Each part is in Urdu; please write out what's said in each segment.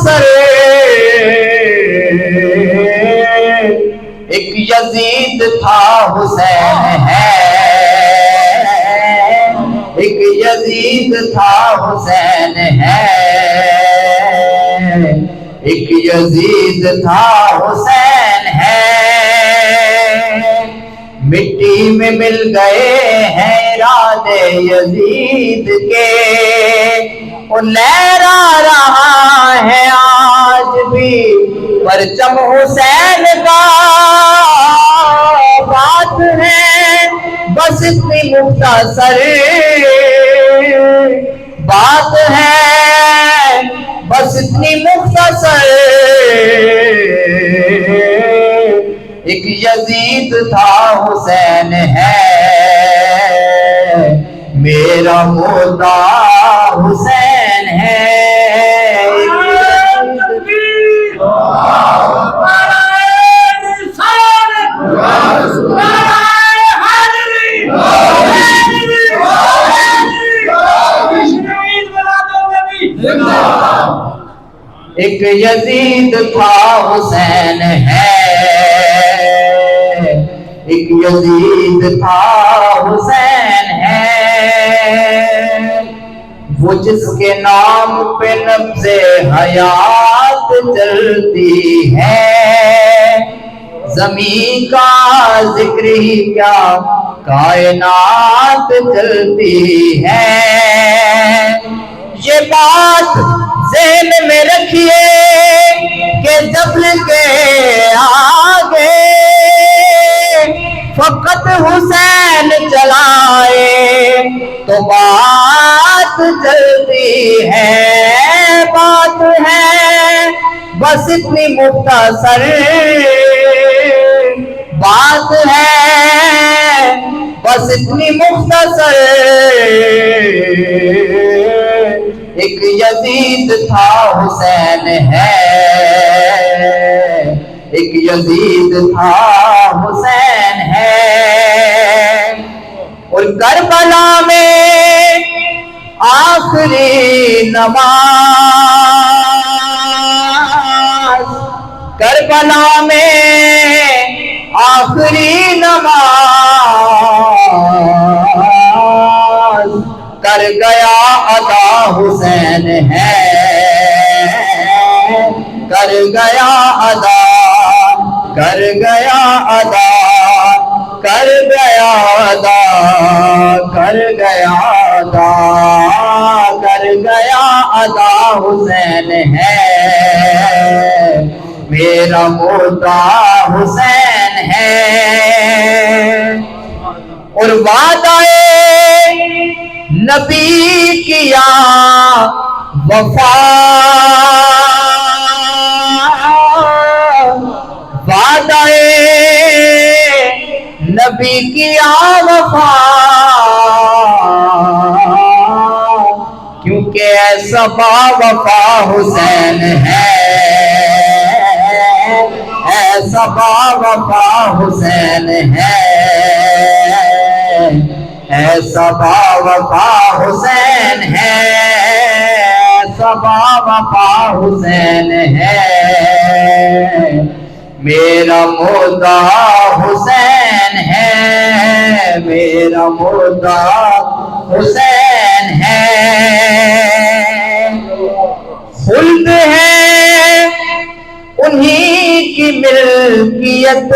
سر، ایک یزید تھا حسین ہے، ایک یزید تھا حسین ہے، ایک یزید تھا حسین ہے، مٹی میں مل گئے ہیں ارادے یزید کے، وہ لہرا رہا ہے آج بھی پرچم حسین کا، بات ہے بس اتنی مختصر، بات ہے بس اتنی مختصر، ایک یزید تھا حسین ہے، میرا مردہ حسین ہے، ایک یزید تھا حسین ہے، ایک یزید تھا حسین ہے، وہ جس کے نام پہ نبض حیات چلتی ہے، زمین کا ذکر ہی کیا کائنات چلتی ہے، یہ بات ذہن میں رکھیے کہ جبل کے آگے فقط حسین چلائے تو بات چلتی ہے، بات ہے بس اتنی مختصر، بات ہے بس اتنی مختصر، ایک یزید تھا حسین ہے، ایک یزید تھا حسین ہے، اور کربلا میں آخری نماز، کربلا میں آخری نماز کر گیا ادا حسین ہے، کر گیا ادا، کر گیا ادا، کر گیا ادا، کر گیا ادا، کر گیا ادا حسین ہے، میرا مردہ حسین ہے، اور وعدہ نبی کیا وفا، وعدہ نبی کیا وفا، کیونکہ ایسا با وفا حسین ہے، ایسا با وفا حسین ہے، ایسا با وفا حسین ہے، ایسا با وفا حسین ہے، میرا مردہ حسین ہے، میرا مردہ حسین ہے، خلد ہے انہی کی ملکیت،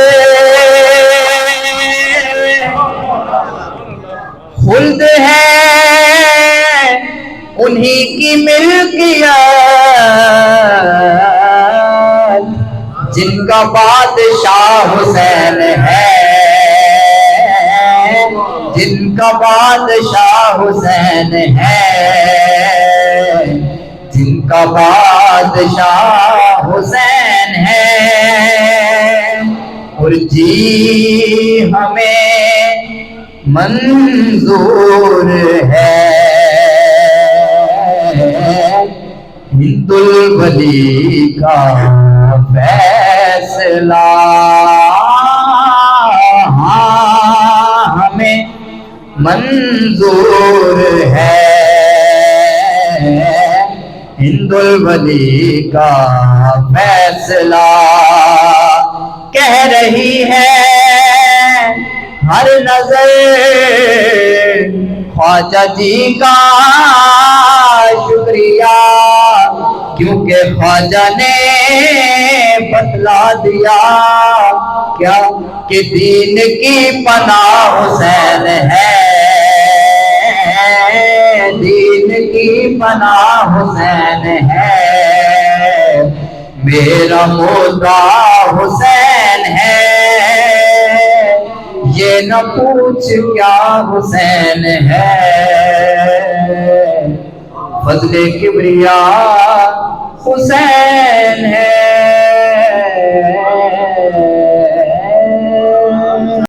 خلد ہے انہی کی ملکیت، جن کا بادشاہ حسین ہے، جن کا بادشاہ حسین ہے، جن کا بادشاہ حسین ہے، اور جی ہمیں منظور ہے ہند الولی کا فیصلہ، ہمیں منظور ہے ہند الولی کا فیصلہ کہہ رہی ہے ہر نظر خواجہ جی کا شکریہ، کیونکہ خواجہ نے بتلا دیا کیا کہ دین کی پناہ حسین ہے، دین کی پناہ حسین ہے، میرا مدعا حسین ہے، یہ نہ پوچھ کیا حسین ہے، فضل کبریا حسین ہے۔